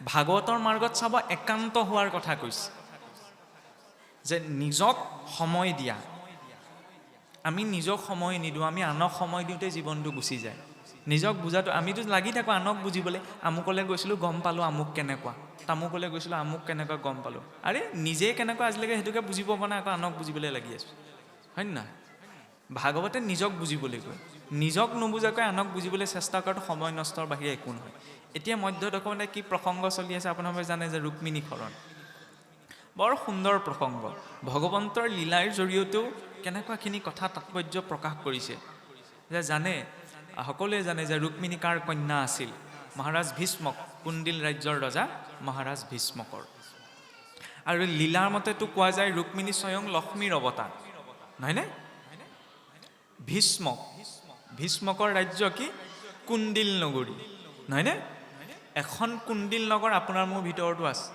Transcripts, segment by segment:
ভাগৱতৰ মাৰ্গত চাব একান্ত হোৱাৰ কথা কৈছে, যে নিজক সময় দিয়া। আমি নিজক সময় নিদিওঁ, আমি আনক সময় দিওঁতে জীৱনটো গুচি যায়। নিজক বুজাটো, আমিতো লাগি থাকোঁ আনক বুজিবলৈ। আমুকলৈ গৈছিলোঁ গম পালোঁ আমুক কেনেকুৱা, তামুকলৈ গৈছিলোঁ আমুক কেনেকুৱা গম পালোঁ। আৰে নিজে কেনেকুৱা আজিলৈকে সেইটোকে বুজিব পৰা নাই, আকৌ আনক বুজিবলৈ লাগি আছোঁ, হয় নে নহয়? ভাগৱতে নিজক বুজিবলৈ কয়। নিজক নুবুজাকৈ আনক বুজিবলৈ চেষ্টা কৰাটো সময় নষ্টৰ বাহিৰে একো নহয়। এতিয়া মধ্য দশমতে কি প্ৰসংগ চলি আছে আপোনালোকে জানে, যে ৰুক্মিণী হৰণ। বৰ সুন্দৰ প্ৰসংগ। ভগৱন্তৰ লীলাৰ জৰিয়তেও কেনেকুৱাখিনি কথা তাৎপৰ্য প্ৰকাশ কৰিছে, যে জানে, সকলোৱে জানে যে ৰুক্মিণী কাৰ কন্যা আছিল? মহাৰাজ ভীষ্মক, কুণ্ডিল ৰাজ্যৰ ৰজা মহাৰাজ ভীষ্মকৰ। আৰু লীলাৰ মতেতো কোৱা যায় ৰুক্মিণী স্বয়ং লক্ষ্মীৰ অৱতাৰ, নহয়নে? ভীষ্মকৰ ৰাজ্য কি? কুণ্ডিল নগৰী, নহয়নে? এখন কুণ্ডিল নগৰ আপোনাৰ মোৰ ভিতৰতো আছে।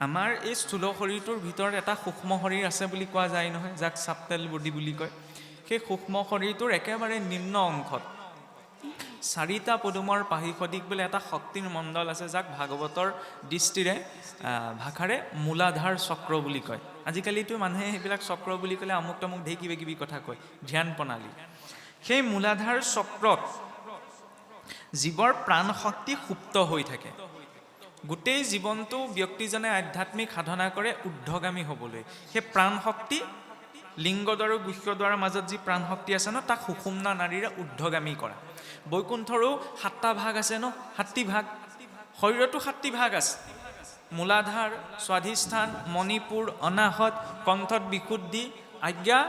আমাৰ এই স্থূল শৰীৰটোৰ ভিতৰত এটা সূক্ষ্ম শৰীৰ আছে বুলি কোৱা যায় নহয়, যাক চাপটেল বডি বুলি কয়। সেই সূক্ষ্ম শৰীৰটোৰ একেবাৰে নিম্ন অংশত 4টা পদুমৰ পাহি সদৃশ বোলে এটা শক্তিৰ মণ্ডল আছে, যাক ভাগৱতৰ দৃষ্টিৰে ভাষাৰে মূলাধাৰ চক্ৰ বুলি কয়। আজিকালিতো মানুহে সেইবিলাক চক্ৰ বুলি ক'লে আমুক তামুক ঢেৰ কিবা কিবি কথা কয়, ধ্যান প্ৰণালী। সেই মূলাধাৰ চক্ৰত জীৱৰ প্ৰাণ শক্তি সুপ্ত হৈ থাকে। গোটেই জীৱনটো ব্যক্তিজনে আধ্যাত্মিক সাধনা কৰে ঊৰ্ধ্বগামী হ'বলৈ। সেই প্ৰাণ শক্তি লিংগদ্বাৰ আৰু গুহ্যদ্বাৰৰ মাজত যি প্ৰাণ শক্তি আছে ন, তাক সুষুম্না নাড়ীৰে ঊৰ্ধ্বগামী কৰা। বৈকুণ্ঠৰো 7টা ভাগ আছে ন, 7টি ভাগ। শৰীৰতো 7টি ভাগ আছে। মূলাধাৰ, স্বাধিষ্ঠান, মণিপুৰ, অনাহত, কণ্ঠত বিশুদ্ধি, আজ্ঞা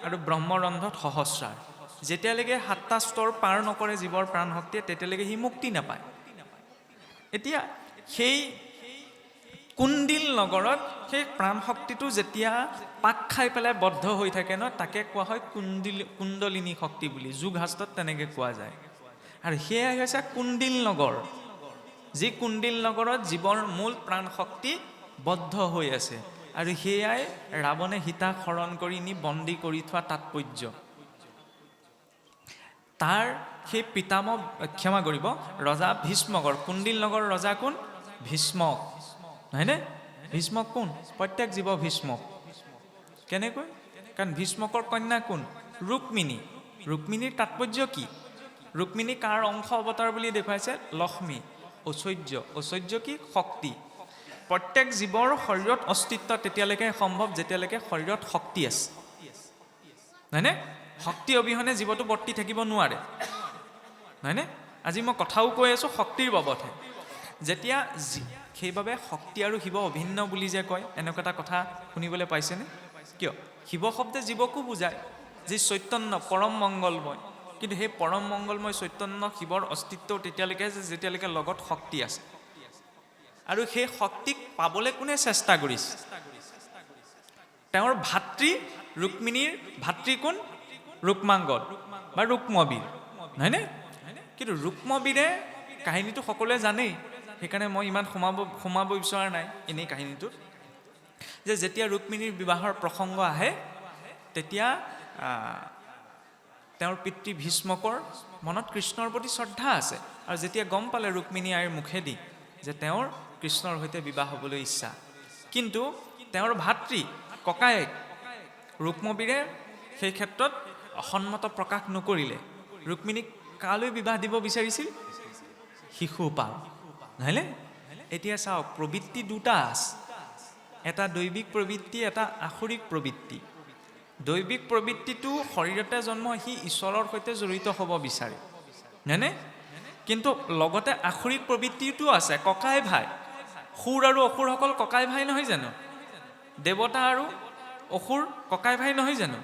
আৰু ব্ৰহ্মৰন্ধ্ৰত সহস্ৰাৰ। যেতিয়ালৈকে 7টা স্তৰ পাৰ নকৰে জীৱৰ প্ৰাণ শক্তিয়ে, তেতিয়ালৈকে সি মুক্তি নাপায়। এতিয়া সেই কুণ্ডিল নগৰত সেই প্ৰাণ শক্তিটো যেতিয়া পাক খাই পেলাই বদ্ধ হৈ থাকে ন, তাকে কোৱা হয় কুণ্ডলিনী শক্তি বুলি। যোগশাস্ত্ৰত তেনেকৈ কোৱা যায়। আৰু সেয়াই হৈছে কুণ্ডিল নগৰ, যি কুণ্ডিল নগৰত জীৱৰ মূল প্ৰাণ শক্তি বদ্ধ হৈ আছে। আৰু সেয়াই ৰাৱণে সীতাক হৰণ কৰি নি বন্দী কৰি থোৱা তাৎপৰ্য। তাৰ সেই পিতামহ, ক্ষমা কৰিব, ৰজা ভীষ্মকৰ। কুণ্ডিল নগৰৰ ৰজা কোন? ভীষ্মক, নহয়নে? ভীষ্মক কোন? প্ৰত্যেক জীৱ ভীষ্মক। কেনেকৈ? কাৰণ ভীষ্মকৰ কন্যা কোন? ৰুক্মিণী। ৰুক্মিণীৰ তাৎপৰ্য কি? ৰুক্মিণী কাৰ অংশ অৱতাৰ বুলি দেখুৱাইছে? লক্ষ্মী। ঐশ্বৰ্য কি? শক্তি। প্ৰত্যেক জীৱৰ শৰীৰত অস্তিত্ব তেতিয়ালৈকে সম্ভৱ যেতিয়ালৈকে শৰীৰত শক্তি আছে, নহয়নে? শক্তি অবিহনে জীৱটো বৰ্তি থাকিব নোৱাৰে, নহয়নে? আজি মই কথাও কৈ আছোঁ শক্তিৰ বাবদহে। যেতিয়া সেইবাবে শক্তি আৰু শিৱ অভিন্ন বুলি যে কয়, এনেকুৱা এটা কথা শুনিবলৈ পাইছেনে? কিয়? শিৱ শব্দে জীৱকো বুজায়, যি চৈতন্য পৰম মংগলময়। কিন্তু সেই পৰম মংগলময় চৈতন্য শিৱৰ অস্তিত্বও তেতিয়ালৈকে যেতিয়ালৈকে লগত শক্তি আছে। আৰু সেই শক্তিক পাবলৈ কোনে চেষ্টা কৰিছে? তেওঁৰ ভাতৃ ৰুক্মিণীৰ ভাতৃ কোন? ৰুক্মাংগদ বা ৰুক্মবীৰ, নহয়নে? কিন্তু ৰুক্মবীৰে কাহিনীটো সকলোৱে জানেই, সেইকাৰণে মই ইমান সোমাব বিচৰা নাই এনেই কাহিনীটোত। যে যেতিয়া ৰুক্মিণীৰ বিবাহৰ প্ৰসংগ আহে, তেতিয়া তেওঁৰ পিতৃ ভীষ্মকৰ মনত কৃষ্ণৰ প্ৰতি শ্ৰদ্ধা আছে। আৰু যেতিয়া গম পালে ৰুক্মিণী আইৰ মুখেদি যে তেওঁৰ কৃষ্ণৰ সৈতে বিবাহ হ'বলৈ ইচ্ছা, কিন্তু তেওঁৰ ভাতৃ ককায়েক ৰুক্মবীৰে সেই ক্ষেত্ৰত অসন্মত প্ৰকাশ নকৰিলে। ৰুক্মিণীক কালৈ বিবাহ দিব বিচাৰিছিল? শিশুপাল, নহয়নে? এতিয়া চাওক, প্ৰবৃত্তি দুটা আছে, এটা দৈবিক প্ৰবৃত্তি, এটা আসুৰিক প্ৰবৃত্তি। দৈবিক প্ৰবৃত্তিটো শৰীৰতে জন্ম, সি ঈশ্বৰৰ সৈতে জড়িত হ'ব বিচাৰে, নহয়নে? কিন্তু লগতে আসুৰিক প্ৰবৃত্তিটো আছে, ককাই ভাই। সুৰ আৰু অসুৰসকল ককাই ভাই নহয় জানো? দেৱতা আৰু অসুৰ ককাই ভাই নহয় জানো?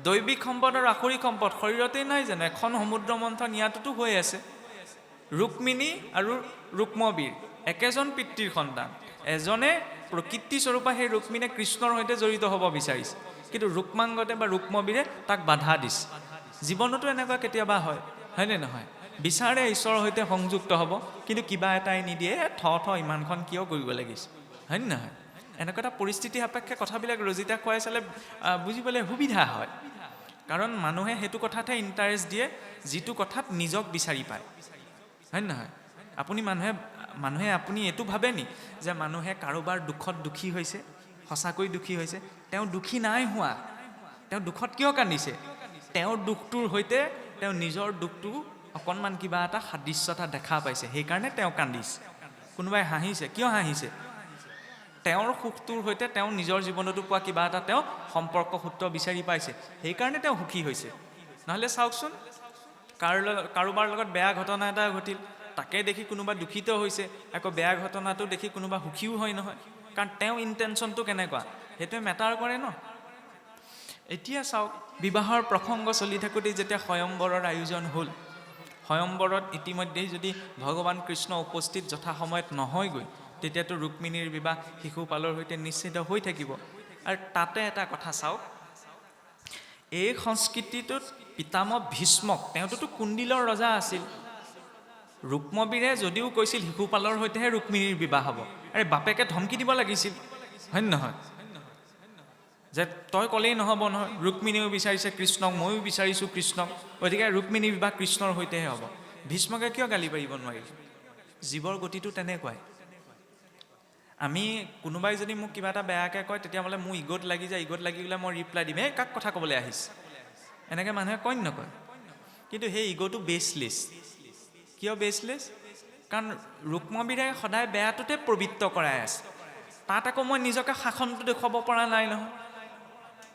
দৈবিক সম্পদ আৰু আসুৰিক সম্পদ শৰীৰতেই নাই জানো? এখন সমুদ্ৰ মন্থন ইয়াতোতো হৈ আছে। ৰুক্মিণী আৰু ৰুক্মবীৰ একেজন পিতৃৰ সন্তান। এজনে প্ৰকৃতি স্বৰূপা সেই ৰুক্মিণীয়ে কৃষ্ণৰ সৈতে জড়িত হ'ব বিচাৰিছে, কিন্তু ৰুক্মাংগদে বা ৰুক্মবীৰে তাক বাধা দিছে। জীৱনতো এনেকুৱা কেতিয়াবা হয়, হয়নে নহয়? বিচাৰে ঈশ্বৰৰ সৈতে সংযুক্ত হ'ব, কিন্তু কিবা এটাই নিদিয়ে, ইমানখন কিয় কৰিব লাগিছে, হয়নে নহয়? এনেকুৱা এটা পৰিস্থিতি সাপেক্ষে কথাবিলাক ৰজিতা খুৱাই চালে বুজিবলৈ সুবিধা হয়। কাৰণ মানুহে সেইটো কথাতহে ইণ্টাৰেষ্ট দিয়ে যিটো কথাত নিজক বিচাৰি পায়, হয়নে নহয়? আপুনি মানুহে মানুহে আপুনি এইটো ভাবে নি যে মানুহে কাৰোবাৰ দুখত দুখী হৈছে, সঁচাকৈ দুখী হৈছে? তেওঁ দুখী নাই হোৱা। তেওঁ দুখত কিয় কান্দিছে? তেওঁৰ দুখটোৰ সৈতে তেওঁ নিজৰ দুখটো অকণমান কিবা এটা সাদৃশ্যতা দেখা পাইছে, সেইকাৰণে তেওঁ কান্দিছে। কোনোবাই হাঁহিছে, কিয় হাঁহিছে? তেওঁৰ সুখটোৰ সৈতে তেওঁ নিজৰ জীৱনতো পোৱা কিবা এটা তেওঁ সম্পৰ্ক সূত্ৰ বিচাৰি পাইছে, সেইকাৰণে তেওঁ সুখী হৈছে। নহ'লে চাওকচোন, কাৰোবাৰ লগত বেয়া ঘটনা এটা ঘটিল, তাকে দেখি কোনোবা দুখিত হৈছে, আকৌ বেয়া ঘটনাটো দেখি কোনোবা সুখীও হয় নহয়। কাৰণ তেওঁ ইণ্টেনশ্যনটো কেনেকুৱা সেইটোৱে মেটাৰ কৰে ন। এতিয়া চাওক, বিবাহৰ প্ৰসংগ চলি থাকোঁতেই যেতিয়া স্বয়ম্বৰৰ আয়োজন হ'ল, স্বয়ম্বৰত ইতিমধ্যেই যদি ভগৱান কৃষ্ণ উপস্থিত যথা সময়ত নহয়গৈ, তেতিয়াতো ৰুক্মিণীৰ বিবাহ শিশুপালৰ সৈতে নিশ্চিত হৈ থাকিব। আৰু তাতে এটা কথা চাওক, এই সংস্কৃতিটোত পিতামহ ভীষ্মক, তেওঁতো কুণ্ডিলৰ ৰজা আছিল। ৰুক্মবীৰে যদিও কৈছিল শিশুপালৰ সৈতেহে ৰুক্মিণীৰ বিবাহ হ'ব, আৰে বাপেকে ধমকি দিব লাগিছিল, হয় নহয়? যে তই ক'লেই নহ'ব নহয়, ৰুক্মিণীও বিচাৰিছে কৃষ্ণক, ময়ো বিচাৰিছোঁ কৃষ্ণক, গতিকে ৰুক্মিণীৰ বিবাহ কৃষ্ণৰ সৈতেহে হ'ব। ভীষ্মকে কিয় গালি পাৰিব নোৱাৰিল? জীৱৰ গতিটো তেনেকুৱাই। আমি কোনোবাই যদি মোক কিবা এটা বেয়াকৈ কয়, তেতিয়া বোলে মোৰ ইগত লাগি যায়, ইগত লাগি গ'লে মই ৰিপ্লাই দিম, কাক কথা ক'বলৈ আহিছে, এনেকৈ মানুহে কয় নকয়? কিন্তু সেই ইগ'টো বেচলেছ। কিয় বেচলেছ? কাৰণ ৰুক্মবীৰে সদায় বেয়াটোতে প্ৰবৃত্ত কৰাই আছে, তাত আকৌ মই নিজকে শাসনটো দেখুৱাব পৰা নাই নহয়,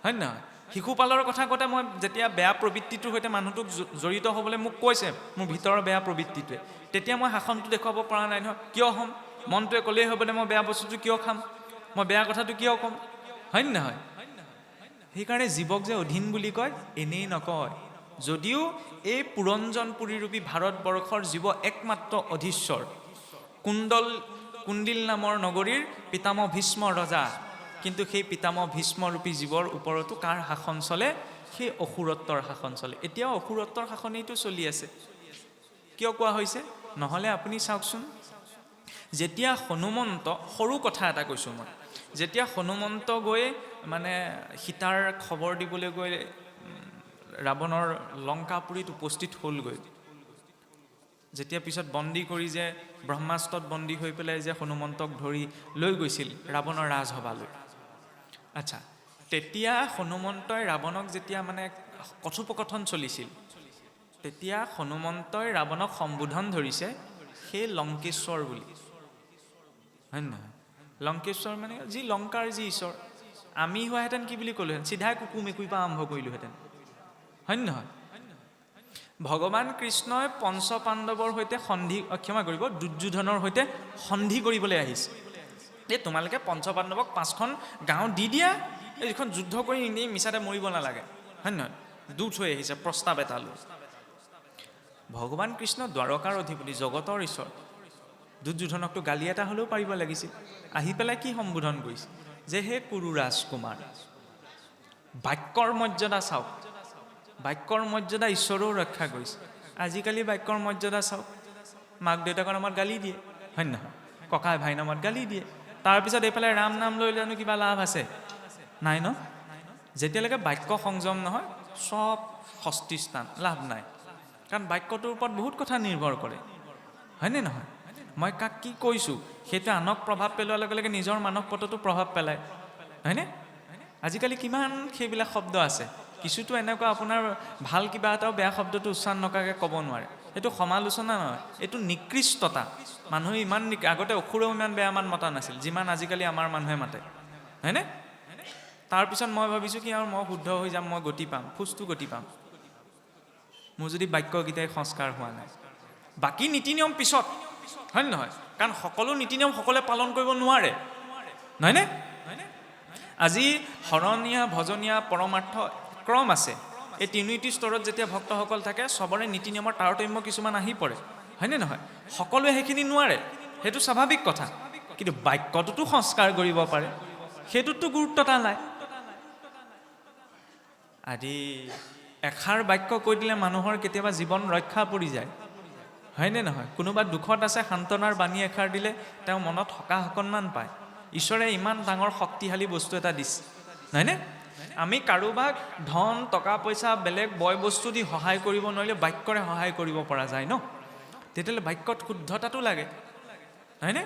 হয় নহয়? শিশুপালৰ কথা কওঁতে মই যেতিয়া বেয়া প্ৰবৃত্তিটোৰ সৈতে মানুহটোক জড়িত হ'বলৈ মোক কৈছে, মোৰ ভিতৰৰ বেয়া প্ৰবৃত্তিটোৱে, তেতিয়া মই শাসনটো দেখুৱাব পৰা নাই নহয়। কিয় হ'ম? মনটোৱে ক'লেই হ'বনে মই বেয়া বস্তুটো কিয় খাম, মই বেয়া কথাটো কিয় ক'ম, হয় নহয়? সেইকাৰণে জীৱক যে অধীন বুলি কয়, এনেই নকয়। যদিও এই পুৰঞ্জনপুৰীৰূপী ভাৰতবৰ্ষৰ জীৱ একমাত্ৰ অধীশ্বৰ, কুণ্ডিল নামৰ নগৰীৰ পিতামহ ভীষ্ম ৰজা, কিন্তু সেই পিতামহ ভীষ্মৰূপী জীৱৰ ওপৰতো কাৰ শাসন চলে? সেই অসুৰত্বৰ শাসন চলে। এতিয়াও অসুৰত্বৰ শাসনেইটো চলি আছে। কিয় কোৱা হৈছে? নহ'লে আপুনি চাওকচোন, যেতিয়া হনুমন্ত, সৰু কথা এটা কৈছোঁ মই, যেতিয়া হনুমন্ত গৈ মানে সীতাৰ খবৰ দিবলৈ গৈ ৰাৱণৰ লংকাপুৰীত উপস্থিত হ'লগৈ, যেতিয়া পিছত বন্দী কৰি যে ব্ৰহ্মাস্ত্ৰত বন্দী হৈ পেলাই যে হনুমন্তক ধৰি লৈ গৈছিল ৰাৱণৰ ৰাজসভালৈ, আচ্ছা, তেতিয়া হনুমন্তই ৰাৱণক যেতিয়া মানে কথোপকথন চলিছিল, তেতিয়া হনুমন্তই ৰাৱণক সম্বোধন ধৰিছে সেই লংকেশ্বৰ বুলি, হয় নহয়? লংকেশ্বৰ মানে যি লংকাৰ যি ঈশ্বৰ। আমি হোৱাহেঁতেন কি বুলি ক'লোহেঁতেন? চিধাই কুকুৰ মেকুৰীৰ পৰা আৰম্ভ কৰিলোহেঁতেন, হয় নহয়? ভগৱান কৃষ্ণই পঞ্চ পাণ্ডৱৰ সৈতে ক্ষমা কৰিব, দুৰ্যোধনৰ সৈতে সন্ধি কৰিবলৈ আহিছে। এই তোমালোকে পঞ্চ পাণ্ডৱক 5খন গাঁও দি দিয়া, এইখন যুদ্ধ কৰি এনেই মিছাতে মৰিব নালাগে, হয় নহয়? দূত হৈ আহিছে প্ৰস্তাৱ এটা লৈ। ভগৱান কৃষ্ণ দ্বাৰকাৰ অধিপতি, জগতৰ ঈশ্বৰ। দুৰ্যোধনকতো গালি এটা হ'লেও পাৰিব লাগিছিল। আহি পেলাই কি সম্বোধন কৰিছে? যে হে কুৰু ৰাজকুমাৰ। বাক্যৰ মৰ্যাদা চাওক, বাক্যৰ মৰ্যাদা ঈশ্বৰেও ৰক্ষা কৰিছে। আজিকালি বাক্যৰ মৰ্যাদা চাওক, মাক দেউতাকৰ নামত গালি দিয়ে, হয় নহয়? ককাই ভাই নামত গালি দিয়ে। তাৰপিছত এইফালে ৰাম নাম লৈ জানো কিবা লাভ আছে? নাই ন? যেতিয়ালৈকে বাক্য সংযম নহয়, চব সস্তিস্থান, লাভ নাই। কাৰণ বাক্যটোৰ ওপৰত বহুত কথা নিৰ্ভৰ কৰে, হয়নে নহয়? মই কাক কি কৈছোঁ সেইটো আনক প্ৰভাৱ পেলোৱাৰ লগে লগে নিজৰ মানৱ পটতো প্ৰভাৱ পেলায়, হয়নে? আজিকালি কিমান সেইবিলাক শব্দ আছে, কিছুতো এনেকুৱা আপোনাৰ ভাল কিবা এটাও বেয়া শব্দটো উচ্চাৰণ নকৰাকৈ ক'ব নোৱাৰে। এইটো সমালোচনা নহয়, এইটো নিকৃষ্টতা। মানুহে ইমান আগতে অসুৰেও ইমান বেয়া মান মতা নাছিল যিমান আজিকালি আমাৰ মানুহে মাতে, হয়নে? তাৰপিছত মই ভাবিছোঁ কি আৰু মই শুদ্ধ হৈ যাম, মই গতি পাম, খোজটো গতি পাম, মোৰ যদি বাক্যকেইটাই সংস্কাৰ হোৱা নাই। বাকী নীতি নিয়ম পিছত, হয় নহয়? কাৰণ সকলো নীতি নিয়ম সকলোৱে পালন কৰিব নোৱাৰে, নহয়নে? আজি শৰণীয়া, ভজনীয়া, পৰমাৰ্থ ক্ৰম আছে। এই তিনিটি স্তৰত যেতিয়া ভক্তসকল থাকে, চবৰে নীতি নিয়মৰ তাৰতম্য কিছুমান আহি পৰে, হয়নে নহয়? সকলোৱে সেইখিনি নোৱাৰে, সেইটো স্বাভাৱিক কথা। কিন্তু বাক্যটোতো সংস্কাৰ কৰিব পাৰে, সেইটোতো গুৰুত্বতা নাই। আদি এষাৰ বাক্য কৈ দিলে মানুহৰ কেতিয়াবা জীৱন ৰক্ষা পৰি যায়, হয়নে নহয়? কোনোবা দুখত আছে, সান্তনাৰ বাণী এষাৰ দিলে তেওঁ মনত সকাহ অকণমান পায়। ঈশ্বৰে ইমান ডাঙৰ শক্তিশালী বস্তু এটা দিছে, নহয়নে? আমি কাৰোবাক ধন, টকা পইচা, বেলেগ বয় বস্তু দি সহায় কৰিব নোৱাৰিলে বাক্যৰে সহায় কৰিব পৰা যায় ন? তেতিয়াহ'লে বাক্যত শুদ্ধতাটো লাগে। হয়নে?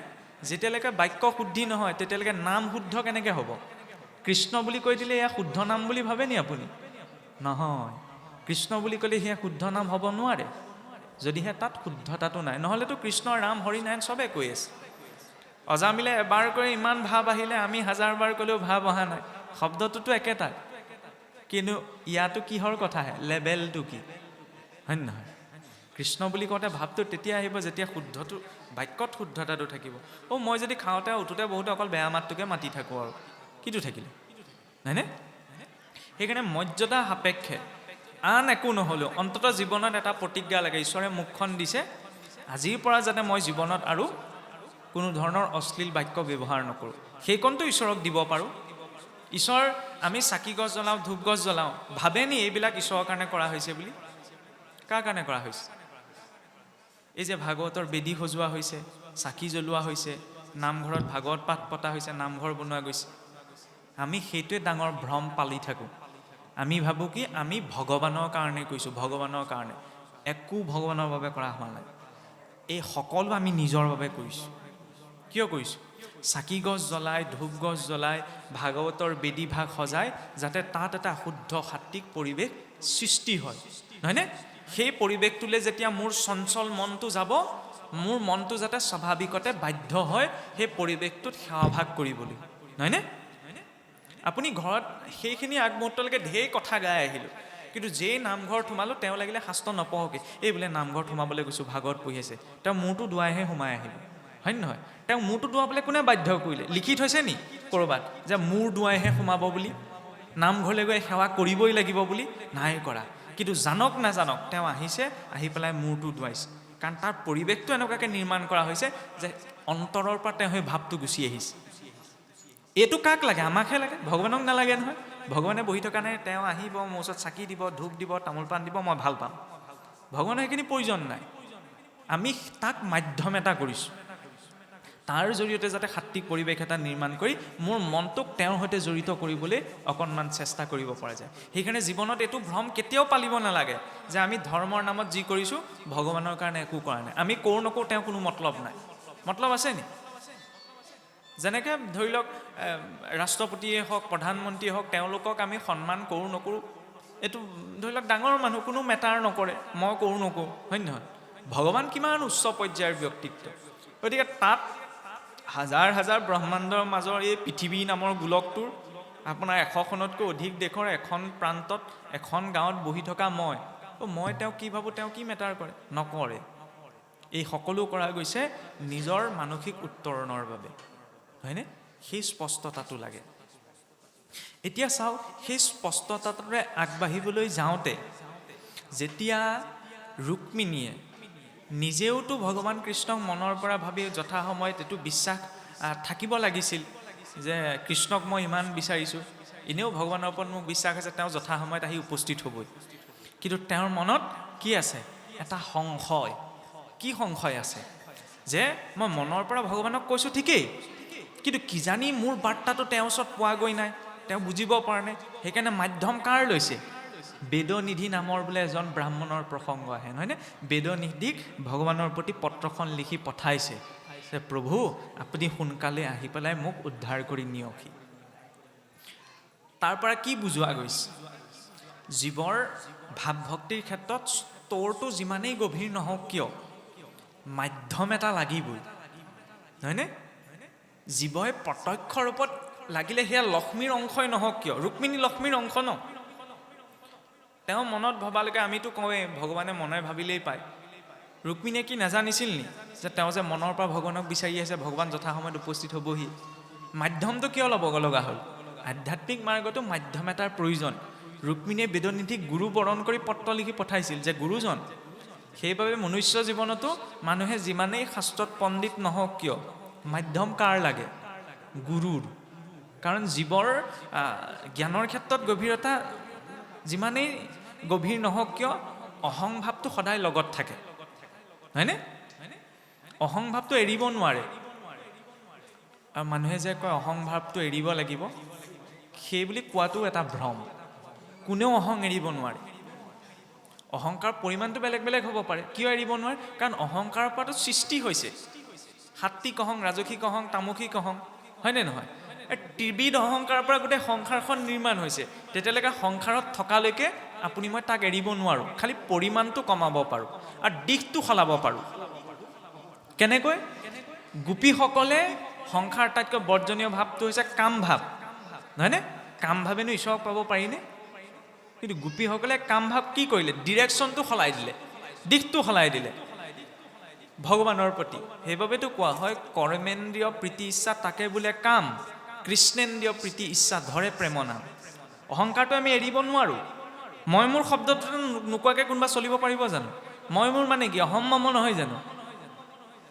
যেতিয়ালৈকে বাক্য শুদ্ধি নহয় তেতিয়ালৈকে নাম শুদ্ধ কেনেকৈ হ'ব? কৃষ্ণ বুলি কৈ দিলে এয়া শুদ্ধ নাম বুলি ভাবে নি আপুনি? নহয়, কৃষ্ণ বুলি ক'লে সেয়া শুদ্ধ নাম হ'ব নোৱাৰে যদিহে তাত শুদ্ধতাটো নাই। নহ'লেতো কৃষ্ণ ৰাম হৰি নাৰায়ণ চবেই কৈ আছে। অজামিলে এবাৰ কৰি ইমান ভাৱ আহিলে, আমি হাজাৰবাৰ ক'লেও ভাৱ অহা নাই। শব্দটোতো একেটা, কিন্তু ইয়াতো কিহৰ কথা আহে? লেবেলটো কি, হয় নহয়? কৃষ্ণ বুলি কওঁতে ভাৱটো তেতিয়া আহিব যেতিয়া শুদ্ধটো, বাক্যত শুদ্ধতাটো থাকিব। মই যদি খাওঁতে উঠোতে বহুতে অকল বেয়া মাতটোকে মাতি থাকোঁ আৰু কিটো থাকিলে, হয়নে? সেইকাৰণে মৰ্যাদা সাপেক্ষে আন একো নহ'লেও অন্ততঃ জীৱনত এটা প্ৰতিজ্ঞা লাগে। ঈশ্বৰে মুখখন দিছে, আজিৰ পৰা যাতে মই জীৱনত আৰু কোনো ধৰণৰ অশ্লীল বাক্য ব্যৱহাৰ নকৰোঁ, সেইকণটো ঈশ্বৰক দিব পাৰোঁ। ঈশ্বৰ, আমি চাকি গছ জ্বলাওঁ, ধূপ গছ জ্বলাওঁ, ভাবেনি এইবিলাক ঈশ্বৰৰ কাৰণে কৰা হৈছে বুলি? কাৰ কাৰণে কৰা হৈছে? এই যে ভাগৱতৰ বেদী সজোৱা হৈছে, চাকি জ্বলোৱা হৈছে, নামঘৰত ভাগৱত পাঠ পতা হৈছে, নামঘৰ বনোৱা গৈছে, আমি সেইটোৱে ডাঙৰ ভ্ৰম পালি থাকোঁ। আমি ভাবোঁ কি আমি ভগৱানৰ কাৰণে কৈছোঁ, ভগৱানৰ কাৰণে। একো ভগৱানৰ বাবে কৰা হোৱা নাই, এই সকলো আমি নিজৰ বাবে কৰিছোঁ। কিয় কৰিছোঁ? চাকি গছ জ্বলাই, ধূপ গছ জ্বলাই, ভাগৱতৰ বেদী ভাগ সজাই, যাতে তাত এটা শুদ্ধ সাত্বিক পৰিৱেশ সৃষ্টি হয়, নহয়নে? সেই পৰিৱেশটোলৈ যেতিয়া মোৰ চঞ্চল মনটো যাব, মোৰ মনটো যাতে স্বাভাৱিকতে বাধ্য হয় সেই পৰিৱেশটোত সেৱাভাগ কৰিবলৈ, নহয়নে? আপুনি ঘৰত সেইখিনি আগমুহূৰ্তলৈকে ঢেৰ কথা গাই আহিলোঁ, কিন্তু যেই নামঘৰত সোমালোঁ তেওঁ লাগিলে শাস্ত্ৰ নপঢ়কে, এই বোলে নামঘৰত সোমাবলৈ গৈছোঁ, ভাগৱত পঢ়ি আছে, তেওঁ মূৰটো দুৱাইহে সোমাই আহিলোঁ, হয় নহয়? তেওঁ মূৰটো দুৱাবলৈ কোনে বাধ্য কৰিলে? লিখি থৈছে নি ক'ৰবাত যে মূৰ দুৱাইহে সোমাব বুলি, নামঘৰলৈ গৈ সেৱা কৰিবই লাগিব বুলি? নাই কৰা। কিন্তু জানক নাজানক তেওঁ আহিছে, আহি পেলাই মূৰটো দুৱাইছে, কাৰণ তাৰ পৰিৱেশটো এনেকুৱাকৈ নিৰ্মাণ কৰা হৈছে যে অন্তৰৰ পৰা তেওঁ সেই ভাৱটো গুচি আহিছে। এইটো কাক লাগে? আমাকহে লাগে, ভগৱানক নালাগে নহয়। ভগৱানে বহি থকা নাই, তেওঁ আহিব, মোৰ ওচৰত চাকি দিব, ধূপ দিব, তামোল পাণ দিব, মই ভাল পাম। ভগৱানৰ সেইখিনি প্ৰয়োজন নাই। আমি তাক মাধ্যম এটা কৰিছোঁ, তাৰ জৰিয়তে যাতে সাত্বিক পৰিৱেশ এটা নিৰ্মাণ কৰি মোৰ মনটোক তেওঁৰ সৈতে জড়িত কৰিবলৈ অকণমান চেষ্টা কৰিব পৰা যায়। সেইকাৰণে জীৱনত এইটো ভ্ৰম কেতিয়াও পালিব নালাগে যে আমি ধৰ্মৰ নামত যি কৰিছোঁ ভগৱানৰ কাৰণে একো কৰা নাই, আমি কৰোঁ নকৰোঁ তেওঁ কোনো মতলব নাই। মতলব আছে নি? যেনেকৈ ধৰি লওক ৰাষ্ট্ৰপতিয়ে হওক, প্ৰধানমন্ত্ৰীয়ে হওক, তেওঁলোকক আমি সন্মান কৰোঁ নকৰোঁ, এইটো ধৰি লওক ডাঙৰ মানুহ, কোনো মেটাৰ নকৰে, মই কৰোঁ নকৰোঁ, হয় নহয়? ভগৱান কিমান উচ্চ পৰ্যায়ৰ ব্যক্তিত্ব, গতিকে তাত হাজাৰ হাজাৰ ব্ৰহ্মাণ্ডৰ মাজৰ এই পৃথিৱী নামৰ গোলকটোৰ আপোনাৰ 100খনতকৈ অধিক দেশৰ এখন প্ৰান্তত এখন গাঁৱত বহি থকা মই তেওঁ কি ভাবোঁ, তেওঁ কি মেটাৰ কৰে? নকৰে। এই সকলো কৰা গৈছে নিজৰ মানসিক উত্তৰণৰ বাবে, হয়নে? সেই স্পষ্টতাটো লাগে। এতিয়া চাওক, সেই স্পষ্টতাটোৰে আগবাঢ়িবলৈ যাওঁতে যেতিয়া ৰুক্মিণীয়ে নিজেওতো ভগৱান কৃষ্ণক মনৰ পৰা ভাবি যথাসময়ত এইটো বিশ্বাস থাকিব লাগিছিল যে কৃষ্ণক মই ইমান বিচাৰিছোঁ, এনেও ভগৱানৰ ওপৰত মোক বিশ্বাস আছে, তেওঁ যথাসময়ত আহি উপস্থিত হ'বই। কিন্তু তেওঁৰ মনত কি আছে? এটা সংশয়। কি সংশয় আছে? যে মই মনৰ পৰা ভগৱানক কৈছোঁ ঠিকেই, কিন্তু কিজানি মোৰ বাৰ্তাটো তেওঁৰ ওচৰত পোৱাগৈ নাই, তেওঁ বুজিব পৰা নাই। সেইকাৰণে মাধ্যম কাৰ লৈছে? বেদনিধি নামৰ বোলে এজন ব্ৰাহ্মণৰ প্ৰসংগ আহে, নহয়নে? বেদনিধিক ভগৱানৰ প্ৰতি পত্ৰখন লিখি পঠাইছে যে প্ৰভু আপুনি সোনকালে আহি পেলাই মোক উদ্ধাৰ কৰি নিয়কহি। তাৰ পৰা কি বুজোৱা গৈছে? জীৱৰ ভাৱ ভক্তিৰ ক্ষেত্ৰত স্তৰটো যিমানেই গভীৰ নহওক কিয় মাধ্যম এটা লাগিবই, নহয়নে? জীৱই প্ৰত্যক্ষ ৰূপত লাগিলে সেয়া লক্ষ্মীৰ অংশই নহওক কিয়, ৰুক্মিণী লক্ষ্মীৰ অংশ ন, তেওঁ মনত ভবালৈকে আমিতো কওঁৱেই ভগৱানে মনে ভাবিলেই পায়। ৰুক্মিণীয়ে কি নাজানিছিল নি যে তেওঁ যে মনৰ পৰা ভগৱানক বিচাৰি আছে, ভগৱান যথাসময়ত উপস্থিত হ'বহি? মাধ্যমটো কিয় ল'ব লগা হ'ল? আধ্যাত্মিক মাৰ্গতো মাধ্যম এটাৰ প্ৰয়োজন। ৰুক্মিণীয়ে বেদনিধিক গুৰু বৰণ কৰি পত্ৰ লিখি পঠাইছিল যে গুৰুজন। সেইবাবে মনুষ্য জীৱনতো মানুহে যিমানেই শাস্ত্ৰত পণ্ডিত নহওক কিয় মাধ্যম কাৰ লাগে? গুৰুৰ। কাৰণ জীৱৰ জ্ঞানৰ ক্ষেত্ৰত গভীৰতা যিমানেই গভীৰ নহওক কিয় অহংভাৱটো সদায় লগত থাকে, হয়নে? অহংভাৱটো এৰিব নোৱাৰে। আৰু মানুহে যে কয় অহংভাৱটো এৰিব লাগিব, সেই বুলি কোৱাটো এটা ভ্ৰম। কোনেও অহং এৰিব নোৱাৰে। অহংকাৰ পৰিমাণটো বেলেগ বেলেগ হ'ব পাৰে। কিয় এৰিব নোৱাৰে? কাৰণ অহংকাৰৰ পৰাটো সৃষ্টি হৈছে, সাত্বিক অহং, ৰাজসিক অহং, তামসিক অহং, হয়নে নহয়? ত্ৰিবিধ অহংকাৰৰ পৰা গোটেই সংসাৰখন নিৰ্মাণ হৈছে। তেতিয়ালৈকে সংসাৰত থকালৈকে আপুনি মই তাক এৰিব নোৱাৰোঁ, খালি পৰিমাণটো কমাব পাৰোঁ আৰু দিশটো সলাব পাৰোঁ। কেনেকৈ? গোপীসকলে সংসাৰ আটাইতকৈ বৰ্জনীয় ভাৱটো হৈছে কাম ভাৱ, নহয়নে? কাম ভাৱেনো ঈশ্বৰক পাব পাৰিনে? কিন্তু গোপীসকলে কাম ভাৱ কি কৰিলে? ডিৰেকশ্যনটো সলাই দিলে, দিশটো সলাই দিলে ভগৱানৰ প্ৰতি। সেইবাবেতো কোৱা হয় কৰ্মেন্দ্ৰিয় প্ৰীতি ইচ্ছা তাকে বোলে কাম, কৃষ্ণেন্দ্ৰিয় প্ৰীতি ইচ্ছা ধৰে প্ৰেম নাম। অহংকাৰটো আমি এৰিব নোৱাৰোঁ। মই মোৰ শব্দটো নোকোৱাকৈ কোনোবা চলিব পাৰিব জানো? মই মোৰ মানে কি? অহম মম নহয় জানো?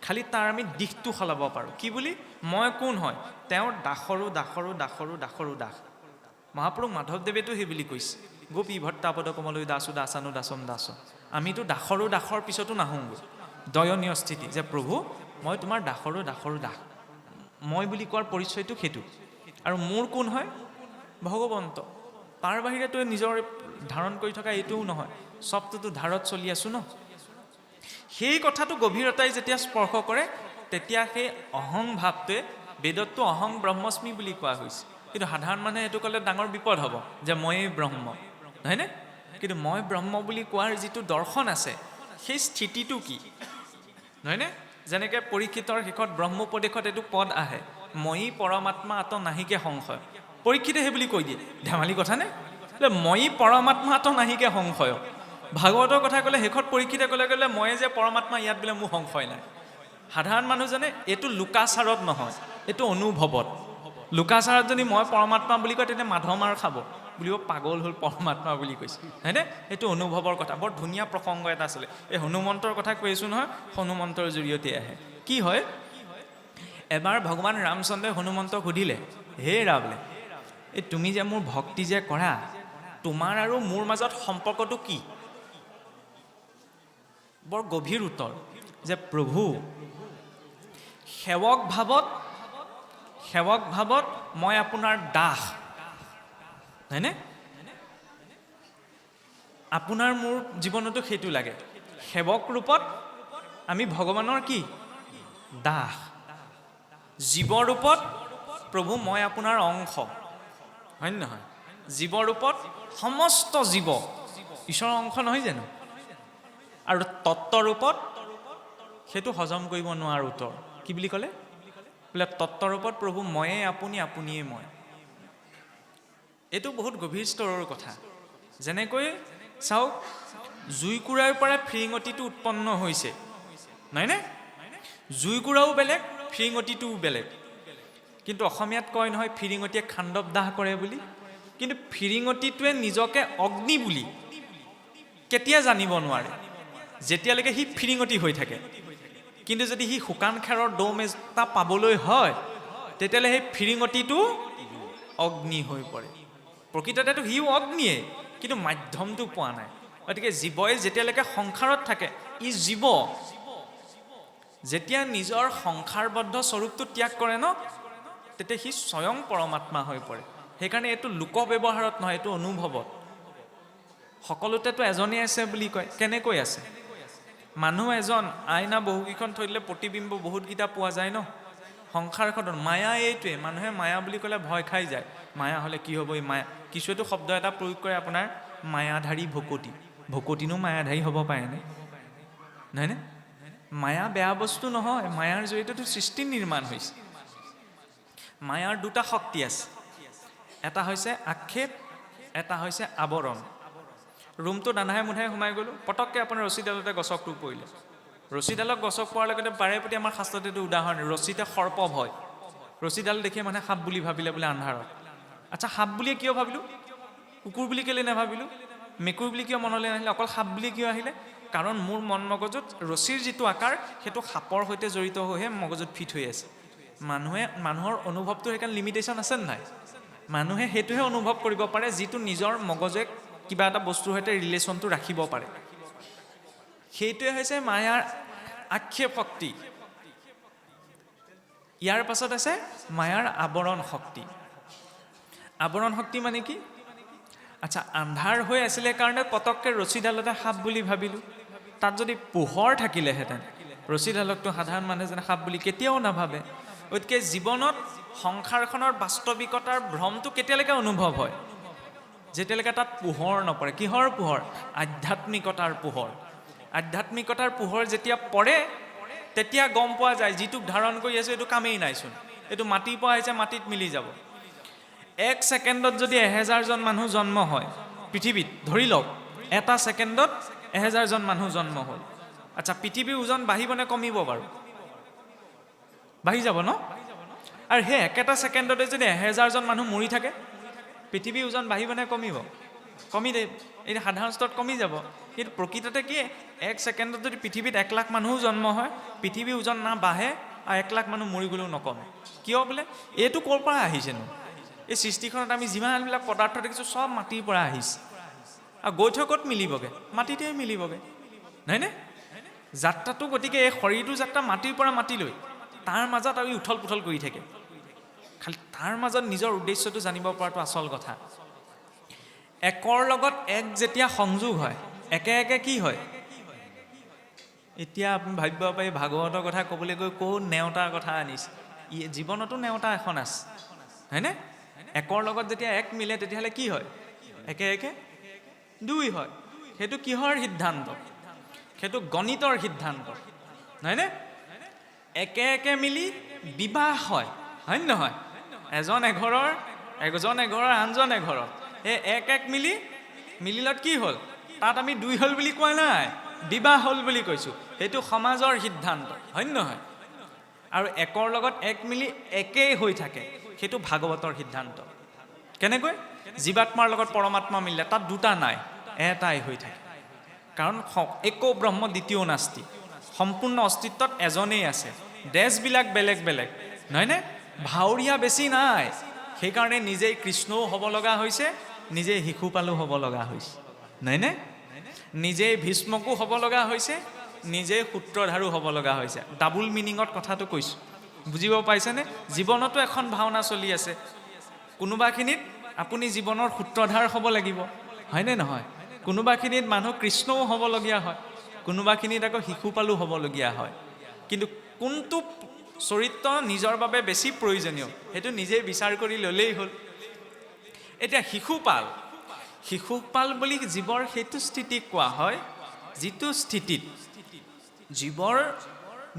খালি তাৰ আমি দিশটো সলাব পাৰোঁ। কি বুলি? মই কোন হয়? তেওঁৰ দাসৰো দাসৰো দাসৰো দাসৰো দাস। মহাপুৰুষ মাধৱদেৱেতো সেই বুলি কৈছে, গোপী ভট্টাপদ কমলৈ দাসো দাসানো দাসম দাস। আমিতো দাসৰো দাসৰ পিছতো নাহোঁগৈ। দয়নীয় স্থিতি যে প্ৰভু মই তোমাৰ দাসৰো দাসৰো দাস। মই বুলি কোৱাৰ পৰিচয়টো সেইটো। আৰু মোৰ কোন হয়? ভগৱন্ত। তাৰ বাহিৰেতো নিজৰ ধাৰণ কৰি থকা এইটোও নহয়, চবটোতো ধাৰত চলি আছোঁ ন। সেই কথাটো গভীৰতাই যেতিয়া স্পৰ্শ কৰে তেতিয়া সেই অহং ভাৱটোৱে, বেদতটো অহং ব্ৰহ্মস্মি বুলি কোৱা হৈছে, কিন্তু সাধাৰণ মানুহে এইটো ক'লে ডাঙৰ বিপদ হ'ব যে ময়েই ব্ৰহ্ম, নহয়নে? কিন্তু মই ব্ৰহ্ম বুলি কোৱাৰ যিটো দৰ্শন আছে সেই স্থিতিটো কি, নহয়নে? যেনেকৈ পৰীক্ষিতৰ শেষত ব্ৰহ্মোপদেশত এইটো পদ আহে, ময়ি পৰমাত্মা আত নাহিকে সংশয়। পৰীক্ষিতে সেই বুলি কৈ দিয়ে, ধেমালি কথা নে? ময়ি পৰমাত্মা আত নাহিকে সংশয়। ভাগৱতৰ কথা ক'লে শেষত পৰীক্ষিতে ক'লে ময়ে যে পৰমাত্মা, ইয়াত বোলে মোৰ সংশয় নাই। সাধাৰণ মানুহজনে এইটো লোকাচাৰত নহয়, এইটো অনুভৱত। লোকাচাৰত যদি মই পৰমাত্মা বুলি কয় তেতিয়া মাধ মাৰ খাব, বুলিব পাগল হ'ল পৰমাত্মা বুলি কৈছে, হয়নে? এইটো অনুভৱৰ কথা। বৰ ধুনীয়া প্ৰসংগ এটা আছিলে। এই হনুমন্তৰ কথা কৈ আছোঁ নহয়, হনুমন্তৰ জৰিয়তে আহে। কি হয়? এবাৰ ভগৱান ৰামচন্দ্ৰই হনুমন্তক সুধিলে, হে ৰাবলে, এই তুমি যে মোৰ ভক্তি যে কৰা, তোমাৰ আৰু মোৰ মাজত সম্পৰ্কটো কি? বৰ গভীৰ উত্তৰ যে প্ৰভু সেৱক ভাৱত মই আপোনাৰ দাস, হয়নে? আপোনাৰ মোৰ জীৱনতো সেইটো লাগে। সেৱক ৰূপত আমি ভগৱানৰ কি? দাস। জীৱ ৰূপত প্ৰভু মই আপোনাৰ অংশ, হয় নহয়? জীৱ ৰূপত সমস্ত জীৱ ঈশ্বৰৰ অংশ নহয় জানো? আৰু তত্ত্বৰূপত সেইটো হজম কৰিব নোৱাৰো উত্তৰ। কি বুলি ক'লে? বোলে তত্ত্বৰূপত প্ৰভু ময়ে আপুনি, আপুনিয়ে মই। এইটো বহুত গভীৰ স্তৰৰ কথা। যেনেকৈ চাওক, জুইকুৰাৰ পৰা ফিৰিঙতিটো উৎপন্ন হৈছে, নহয়নে? জুইকুৰাও বেলেগ, ফিৰিঙতিটোও বেলেগ। কিন্তু অসমীয়াত কয় নহয় ফিৰিঙতিয়ে খাণ্ডৱ দাহ কৰে বুলি। কিন্তু ফিৰিঙতিটোৱে নিজকে অগ্নি বুলি কেতিয়া জানিব নোৱাৰে? যেতিয়ালৈকে সি ফিৰিঙতি হৈ থাকে। কিন্তু যদি সি শুকান খেৰৰ দম এটা পাবলৈ হয় তেতিয়াহ'লে সেই ফিৰিঙতিটো অগ্নি হৈ পৰে। প্ৰকৃততেতো সিও অগ্নিয়ে, কিন্তু মাধ্যমটো পোৱা নাই। গতিকে জীৱই যেতিয়ালৈকে সংসাৰত থাকে ই জীৱ, যেতিয়া নিজৰ সংসাৰবদ্ধ স্বৰূপটো ত্যাগ কৰে ন, তেতিয়া সি স্বয়ং পৰমাত্মা হৈ পৰে। সেইকাৰণে এইটো লোক ব্যৱহাৰত নহয়, এইটো অনুভৱত। সকলোতেতো এজনেই আছে বুলি কয়। কেনেকৈ আছে? মানুহ এজন, আইনা বহুকেইখন থৈ দিলে প্ৰতিবিম্ব বহুতকেইটা পোৱা যায় ন। সংসাৰখনত মায়া এইটোৱে, মানুহে মায়া বুলি ক'লে ভয় খাই যায়। মায়া হ'লে কি হ'ব? এই মায়া, কিছুৱেতো শব্দ এটা প্ৰয়োগ কৰে আপোনাৰ, মায়াধাৰী ভকতি। ভকতিনো মায়াধাৰী হ'ব পাৰেনে? নহয়নে? মায়া বেয়া বস্তু নহয়, মায়াৰ জৰিয়তেতো সৃষ্টি নিৰ্মাণ হৈছে। মায়াৰ দুটা শক্তি আছে, এটা হৈছে আক্ষেপ, এটা হৈছে আৱৰণ। ৰুমটোত আন্ধাৰে মুন্ধাৰে সোমাই গ'লোঁ, পটককৈ আপোনাৰ ৰছীডালতে গছকটো পৰিলে। ৰছীডালক গছক পোৱাৰ লগতে বাৰে প্ৰতি আমাৰ শাস্ত্ৰত এইটো উদাহৰণ, ৰছীতে সৰ্প ভয়। ৰছীডাল দেখিয়ে মানুহে সাপ বুলি ভাবিলে বোলে আন্ধাৰত। আচ্ছা, সাপ বুলিয়ে কিয় ভাবিলোঁ? কুকুৰ বুলি কেলৈ নাভাবিলোঁ? মেকুৰী বুলি কিয় মনলৈ নাহিলে? অকল সাপ বুলি কিয় আহিলে? কাৰণ মোৰ মন মগজুত ৰছীৰ যিটো আকাৰ সেইটো সাপৰ সৈতে জড়িত হৈহে মগজুত ফিট হৈ আছে। মানুহৰ অনুভৱটোৰ সেইকাৰণে লিমিটেশ্যন আছে নাই? মানুহে সেইটোহে অনুভৱ কৰিব পাৰে যিটো নিজৰ মগজে কিবা এটা বস্তুৰ সৈতে ৰিলেশ্যনটো ৰাখিব পাৰে। সেইটোৱে হৈছে মায়াৰ আক্ষেপ শক্তি। ইয়াৰ পাছত আছে মায়াৰ আৱৰণ শক্তি। আৱৰণ শক্তি মানে কি? আচ্ছা, আন্ধাৰ হৈ আছিলে কাৰণে পটককৈ ৰছীডালতে সাপ বুলি ভাবিলোঁ। তাত যদি পোহৰ থাকিলেহেঁতেন ৰছী ডালকটো সাধাৰণ মানুহে সাপ বুলি কেতিয়াও নাভাবে। গতিকে জীৱনত সংসাৰখনৰ বাস্তৱিকতাৰ ভ্ৰমটো কেতিয়ালৈকে অনুভৱ হয়? যেতিয়ালৈকে তাত পোহৰ নপৰে। কিহৰ পোহৰ? আধ্যাত্মিকতাৰ পোহৰ। আধ্যাত্মিকতাৰ পোহৰ যেতিয়া পৰে তেতিয়া গম পোৱা যায় যিটোক ধাৰণ কৰি আছোঁ এইটো কামেই নাইচোন, এইটো মাটিৰ পৰা আহিছে, মাটিত মিলি যাব। 1 ছেকেণ্ডত যদি 1000জন মানুহ জন্ম হয় পৃথিৱীত, ধৰি লওক এটা ছেকেণ্ডত 1000জন মানুহ জন্ম হ'ল, আচ্ছা পৃথিৱীৰ ওজন বাঢ়িব নে কমিব বাৰু? বাঢ়ি যাব ন? আৰু সেই একেটা ছেকেণ্ডতে যদি 1000জন মানুহ মৰি থাকে, পৃথিৱীৰ ওজন বাঢ়িব নে কমিব? কমি দে, এই সাধাৰণ স্তৰত কমি যাব। কিন্তু প্ৰকৃততে কি 1 ছেকেণ্ডত যদি পৃথিৱীত 1 লাখ মানুহো জন্ম হয়, পৃথিৱীৰ ওজন না বাঢ়ে আৰু 1 লাখ মানুহ মৰি গ'লেও নকমে। কিয় বোলে? এইটো ক'ৰ পৰা আহিছেনো? এই সৃষ্টিখনত আমি যিমানবিলাক পদাৰ্থ দেখিছোঁ চব মাটিৰ পৰা আহিছে, আৰু গৈ থৈ ক'ত মিলিবগৈ? মাটিতে মিলিবগৈ, নহয়নে? যাত্ৰাটো গতিকে এই শৰীৰটো যাত্ৰা মাটিৰ পৰা মাটিলৈ, তাৰ মাজত আমি উথল পুথল কৰি থাকে। খালি তাৰ মাজত নিজৰ উদ্দেশ্যটো জানিব পৰাটো আচল কথা। একৰ লগত এক যেতিয়া সংযোগ হয়, একে একে কি হয়? এতিয়া আপুনি ভাবিব পাৰি ভাগৱতৰ কথা ক'বলৈ গৈ ক'ত নেওতাৰ কথা আনিছে। জীৱনতো নেওতা এখন আছে, হয়নে? একৰ লগত যেতিয়া এক মিলে তেতিয়াহ'লে কি হয়? একে একে 2 হয়। সেইটো কিহৰ সিদ্ধান্ত? সেইটো গণিতৰ সিদ্ধান্ত, নহয়নে? একে একে মিলি বিবাহ হয়, হয় নহয়? এজন এঘৰৰ আনজন এঘৰৰ, এই এক মিলিলত কি হ'ল? তাত আমি 2 হ'ল বুলি কোৱা নাই, বিবাহ হ'ল বুলি কৈছোঁ। সেইটো সমাজৰ সিদ্ধান্ত, হয় নহয়? আৰু একৰ লগত এক মিলি একেই হৈ থাকে, সেইটো ভাগৱতৰ সিদ্ধান্ত। কেনেকৈ? জীৱাত্মাৰ লগত পৰমাত্মা মিলিলে তাত 2টা নাই, এটাই হৈ থাকে। কাৰণ একো ব্ৰহ্ম দ্বিতীয় নাস্তি, সম্পূৰ্ণ অস্তিত্বত এজনেই আছে। দেশবিলাক বেলেগ বেলেগ, নহয়নে? ভাৱৰীয়া বেছি নাই, সেইকাৰণে নিজেই কৃষ্ণও হ'ব লগা হৈছে, নিজেই শিশুপালো হ'ব লগা হৈছে, নহয়নে? নিজেই ভীষ্মকো হ'ব লগা হৈছে, নিজেই সূত্ৰধাৰো হ'ব লগা হৈছে। ডাবুল মিনিঙত কথাটো কৈছোঁ, বুজিব পাইছেনে? জীৱনতো এখন ভাওনা চলি আছে। কোনোবাখিনিত আপুনি জীৱনৰ সূত্ৰধাৰ হ'ব লাগিব, হয়নে নহয়? কোনোবাখিনিত মানুহ কৃষ্ণও হ'বলগীয়া হয়, কোনোবাখিনিত আকৌ শিশুপালো হ'বলগীয়া হয়। কিন্তু কোনটো চৰিত্ৰ নিজৰ বাবে বেছি প্ৰয়োজনীয় সেইটো নিজেই বিচাৰ কৰি ল'লেই হ'ল। এতিয়া শিশুপাল বুলি জীৱৰ সেইটো স্থিতিক কোৱা হয়, যিটো স্থিতিত জীৱৰ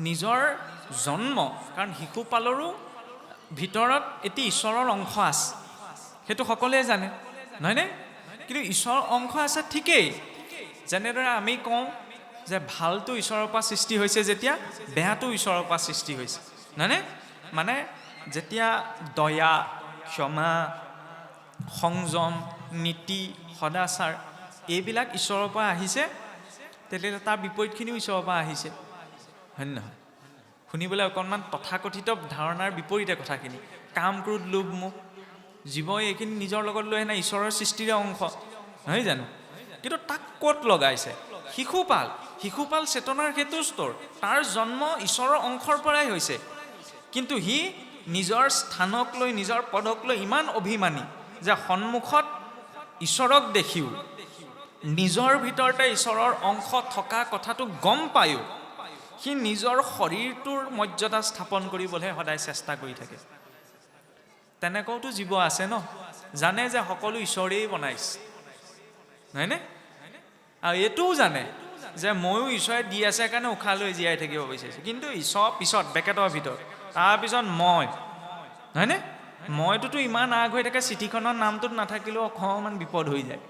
নিজৰ জন্ম, কাৰণ শিশুপালৰো ভিতৰত এটি ঈশ্বৰৰ অংশ আছে, সেইটো সকলোৱে জানে, নহয়নে? কিন্তু ঈশ্বৰৰ অংশ আছে ঠিকেই। যেনেদৰে আমি কওঁ যে ভালটো ঈশ্বৰৰ পৰা সৃষ্টি হৈছে, যেতিয়া বেয়াটো ঈশ্বৰৰ পৰা সৃষ্টি হৈছে, নহয়নে? মানে যেতিয়া দয়া, ক্ষমা, সংযম, নীতি, সদাচাৰ এইবিলাক ঈশ্বৰৰ পৰা আহিছে, তেতিয়াহ'লে তাৰ বিপৰীতখিনিও ঈশ্বৰৰ পৰা আহিছে, হয় নহয়? শুনিবলৈ অকণমান তথাকথিত ধাৰণাৰ বিপৰীতে কথাখিনি। কাম, ক্ৰোধ, লোভ, মোহ, জীৱই এইখিনি নিজৰ লগত লৈ আহে ঈশ্বৰৰ সৃষ্টিৰে অংশ, নহয় জানো? কিন্তু তাক ক'ত লগাইছে? শিশুপাল চেতনাৰ সেইটো স্তৰ, তাৰ জন্ম ঈশ্বৰৰ অংশৰ পৰাই হৈছে। কিন্তু সি নিজৰ স্থানক লৈ, নিজৰ পদক লৈ ইমান অভিমানী যে সন্মুখত ঈশ্বৰক দেখিও, নিজৰ ভিতৰতে ঈশ্বৰৰ অংশ থকা কথাটো গম পায়ো সি নিজৰ শৰীৰটোৰ মৰ্যাদা স্থাপন কৰিবলৈহে সদায় চেষ্টা কৰি থাকে। তেনেকুৱাওতো জীৱ আছে ন, জানে যে সকলো ঈশ্বৰেই বনাইছে, নহয়নে? আৰু এইটোও জানে যে ময়ো ঈশ্বৰে দি আছে কাৰণে উশাহ লৈ জীয়াই থাকিব বিচাৰিছোঁ, কিন্তু ঈশ্বৰ পিছত বেকেটৰ ভিতৰত, তাৰপিছত মই, নহয়নে? মইটোতো ইমান আগ হৈ থাকে, চিঠিখনৰ নামটোত নাথাকিলেও অকণমান বিপদ হৈ যায়।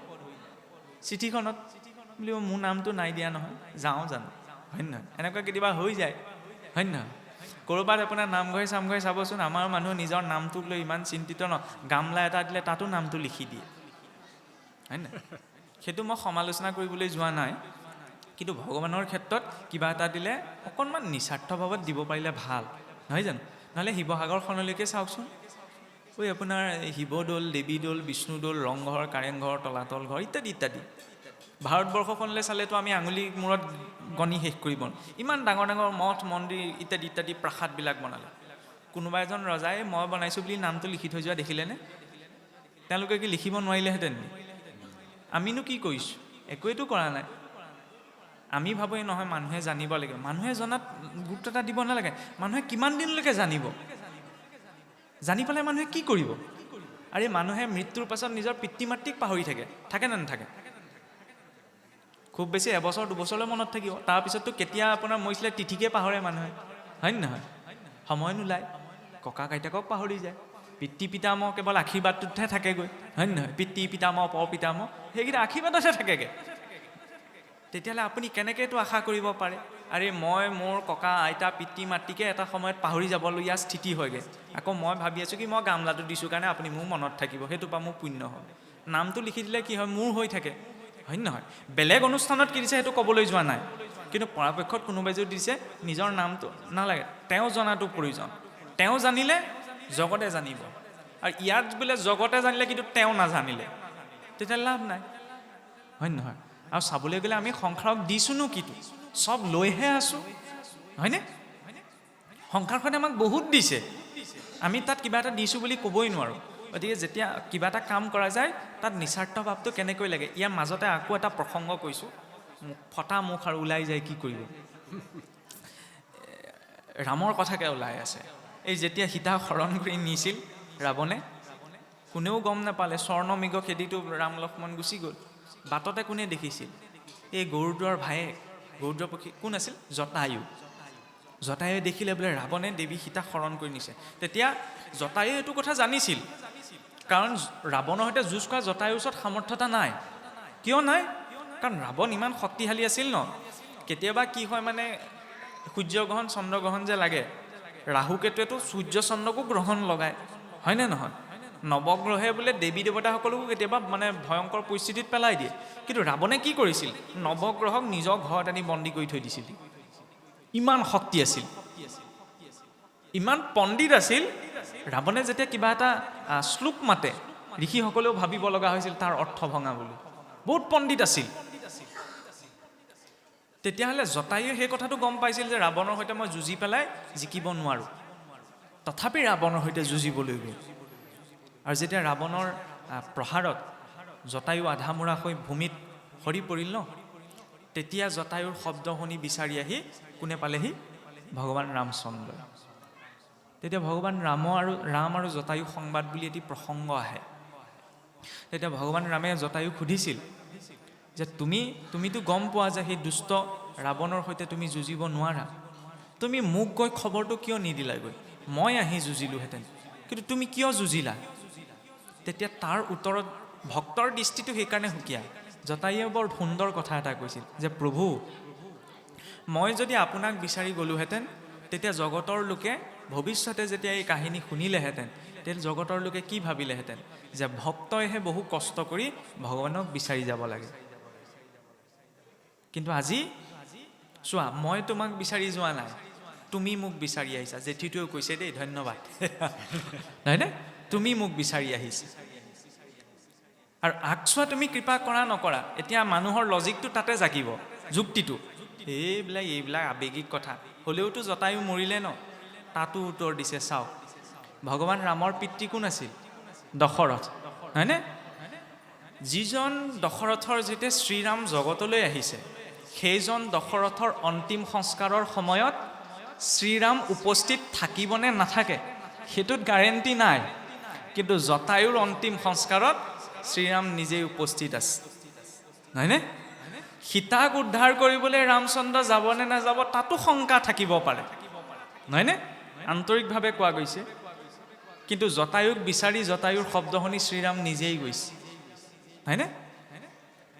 চিঠিখনত বুলিব মোৰ নামটো নাই দিয়া নহয়, যাওঁ জানো, হয় নহয়? এনেকুৱা কেতিয়াবা হৈ যায়, হয় নহয়? ক'ৰবাত আপোনাৰ নামঘৰে চামঘৰে চাবচোন, আমাৰ মানুহ নিজৰ নামটোক লৈ ইমান চিন্তিত ন, গামলা এটা দিলে তাতো নামটো লিখি দিয়ে, হয় নহয়? সেইটো মই সমালোচনা কৰিবলৈ যোৱা নাই, কিন্তু ভগৱানৰ ক্ষেত্ৰত কিবা এটা দিলে অকণমান নিস্বাৰ্থভাৱত দিব পাৰিলে ভাল, নহয় জানো? নহ'লে শিৱসাগৰখনলৈকে চাওকচোন, ঐ আপোনাৰ শিৱদৌল, দেৱীদৌল, বিষ্ণুদৌল, ৰংঘৰ, কাৰেংঘৰ, তলাতল ঘৰ ইত্যাদি ইত্যাদি। ভাৰতবৰ্ষখনলৈ চালেতো আমি আঙুলি মূৰত গণি শেষ কৰিব, ইমান ডাঙৰ ডাঙৰ মঠ মন্দিৰ ইত্যাদি ইত্যাদি প্ৰাসাদবিলাক বনালে। কোনোবা এজন ৰজাই মই বনাইছোঁ বুলি নামটো লিখি থৈ যোৱা দেখিলেনে? তেওঁলোকে কি লিখিব নোৱাৰিলেহেঁতেন? আমিনো কি কৰিছোঁ? একোৱেতো কৰা নাই। আমি ভাবোঁ এই নহয় মানুহে জানিব লাগিব, মানুহে জনাত গুৰুত্ব এটা দিব নালাগে। মানুহে কিমান দিনলৈকে জানিব? জানি পেলাই মানুহে কি কৰিব? আৰু মানুহে মৃত্যুৰ পাছত নিজৰ পিতৃ মাতৃক পাহৰি থাকে নে নাথাকে? খুব বেছি এবছৰ 2 বছৰলৈ মনত থাকিব, তাৰপিছততো কেতিয়া আপোনাৰ মৰিছিলে তিথিকে পাহৰে মানুহে, হয় নে নহয়? সময় নোলায়, ককা আইতাকক পাহৰি যায়, পিতৃ পিতামহ কেৱল আশীৰ্বাদটোতহে থাকেগৈ, হয় নে নহয়? পিতৃ পিতামহ পৰপিতামহ সেইকেইটা আশীৰ্বাদতহে থাকেগৈ। তেতিয়াহ'লে আপুনি কেনেকৈ এইটো আশা কৰিব পাৰে? আৰে মই মোৰ ককা আইতা পিতৃ মাতৃকে এটা সময়ত পাহৰি যাবলগীয়া স্থিতি হয়গৈ, আকৌ মই ভাবি আছোঁ কি মই গামলাটো দিছোঁ কাৰণে আপুনি মোৰ মনত থাকিব, সেইটোৰ পৰা মোৰ পুণ্য হয়। নামটো লিখি দিলে কি হয়? মোৰ হৈ থাকে, হয় নে নহয়? বেলেগ অনুষ্ঠানত কি দিছে সেইটো ক'বলৈ যোৱা নাই, কিন্তু পৰাপক্ষত কোনোবাই যদি দিছে নিজৰ নামটো নালাগে, তেওঁ জনাটো প্ৰয়োজন। তেওঁ জানিলে জগতে জানিব, আৰু ইয়াত বোলে জগতে জানিলে কিন্তু তেওঁ নাজানিলে, তেতিয়া লাভ নাই, হয় নহয়? আৰু চাবলৈ গ'লে আমি সংসাৰক দিছোঁনো কিটো? চব লৈহে আছোঁ, হয়নে? সংসাৰখনে আমাক বহুত দিছে, আমি তাত কিবা এটা দিছোঁ বুলি ক'বই নোৱাৰোঁ। গতিকে যেতিয়া কিবা এটা কাম কৰা যায় তাত নিস্বাৰ্থ ভাৱটো কেনেকৈ লাগে। ইয়াৰ মাজতে আকৌ এটা প্ৰসংগ কৈছোঁ, ফটা মুখ আৰু ওলাই যায় কি কৰিব। ৰামৰ কথাকে ওলাই আছে। এই যেতিয়া সীতা হৰণ কৰি নিছিল ৰাৱণে, কোনেও গম নাপালে, স্বৰ্ণমৃগ খেদিটো ৰাম লক্ষ্মণ গুচি গ'ল। বাটতে কোনে দেখিছিল? এই গৰুড়ৰ ভায়েক, গৰুড়ৰ পক্ষী কোন আছিল? জটায়ু। জটায়ুৱে দেখিলে বোলে ৰাৱণে দেৱী সীতাক হৰণ কৰি নিছে। তেতিয়া জটায়ুৱে এইটো কথা জানিছিল, কাৰণ ৰাৱণৰ সৈতে যুঁজ কৰা জটায়ুৰ ওচৰত সামৰ্থ্যতা নাই। কিয় নাই? কাৰণ ৰাৱণ ইমান শক্তিশালী আছিল ন। কেতিয়াবা কি হয় মানে সূৰ্যগ্ৰহণ চন্দ্ৰগ্ৰহণ যে লাগে, ৰাহুকেতুৱেতো সূৰ্য চন্দ্ৰকো গ্ৰহণ লগায়, হয়নে নহয়? নৱগ্ৰহে বোলে দেৱী দেৱতাসকলকো কেতিয়াবা মানে ভয়ংকৰ পৰিস্থিতিত পেলাই দিয়ে। কিন্তু ৰাৱণে কি কৰিছিল? নৱগ্ৰহক নিজৰ ঘৰত আনি বন্দী কৰি থৈ দিছিল। ইমান শক্তি আছিল, ইমান পণ্ডিত আছিল। ৰাৱণে যেতিয়া কিবা এটা শ্লোক মাতে, ঋষিসকলেও ভাবিব লগা হৈছিল তাৰ অৰ্থ ভঙা বুলি। বহুত পণ্ডিত আছিল। তেতিয়াহ'লে জটায়ুৱে সেই কথাটো গম পাইছিল যে ৰাৱণৰ সৈতে মই যুঁজি পেলাই জিকিব নোৱাৰোঁ, তথাপি ৰাৱণৰ সৈতে যুঁজিবলৈ গ'ল। আৰু যেতিয়া ৰাৱণৰ প্ৰহাৰত জটায়ু আধামোৰা হৈ ভূমিত সৰি পৰিল ন, তেতিয়া জটায়ুৰ শব্দ শুনি বিচাৰি আহি কোনে পালেহি? ভগৱান ৰামচন্দ্ৰ। তেতিয়া ভগৱান ৰাম আৰু জটায়ু সংবাদ বুলি এটি প্ৰসংগ আহে। তেতিয়া ভগৱান ৰামে জটায়ুক সুধিছিল যে তুমিতো গম পোৱা যে সেই দুষ্ট ৰাৱণৰ সৈতে তুমি যুঁজিব নোৱাৰা, তুমি মোক গৈ খবৰটো কিয় নিদিলাগৈ? মই আহি যুঁজিলোহেঁতেন, কিন্তু তুমি কিয় যুঁজিলা? তেতিয়া তাৰ উত্তৰত ভক্তৰ দৃষ্টিটো সেইকাৰণে সুকীয়া। জটায়ুৱে বৰ সুন্দৰ কথা এটা কৈছিল যে প্ৰভু, মই যদি আপোনাক বিচাৰি গ'লোহেঁতেন, তেতিয়া জগতৰ লোকে ভৱিষ্যতে যেতিয়া এই কাহিনী শুনিলেহেঁতেন, তেতিয়া জগতৰ লোকে কি ভাবিলেহেঁতেন? যে ভক্তইহে বহু কষ্ট কৰি ভগৱানক বিচাৰি যাব লাগে। কিন্তু আজি চোৱা, মই তোমাক বিচাৰি যোৱা নাই, তুমি মোক বিচাৰি আহিছা। জেঠীটোৱেও কৈছে দেই, ধন্যবাদ, হয়নে? তুমি মোক বিচাৰি আহিছা। আৰু আগচোৱা তুমি কৃপা কৰা নকৰা, এতিয়া মানুহৰ লজিকটো তাতে জাগিব, যুক্তিটো। এইবিলাক আৱেগিক কথা হ'লেওতো জটায়ু মৰিলে ন। তাতো উত্তৰ দিছে, চাওক, ভগৱান ৰামৰ পিতৃ কোন আছিল? দশৰথ, হয়নে? যিজন দশৰথৰ যেতিয়া শ্ৰীৰাম জগতলৈ আহিছে, সেইজন দশৰথৰ অন্তিম সংস্কাৰৰ সময়ত শ্ৰীৰাম উপস্থিত থাকিবনে নাথাকে সেইটোত গাৰেণ্টি নাই, কিন্তু জটায়ুৰ অন্তিম সংস্কাৰত শ্ৰীৰাম নিজেই উপস্থিত আছে, হয়নে? সীতাক উদ্ধাৰ কৰিবলৈ ৰামচন্দ্ৰ যাবনে নাযাব তাতো শংকা থাকিব পাৰে, নহয়নে? আন্তৰিকভাৱে কোৱা গৈছে। কিন্তু জটায়ুক বিচাৰি জটায়ুৰ শব্দ শুনি শ্ৰীৰাম নিজেই গৈছে, হয়নে?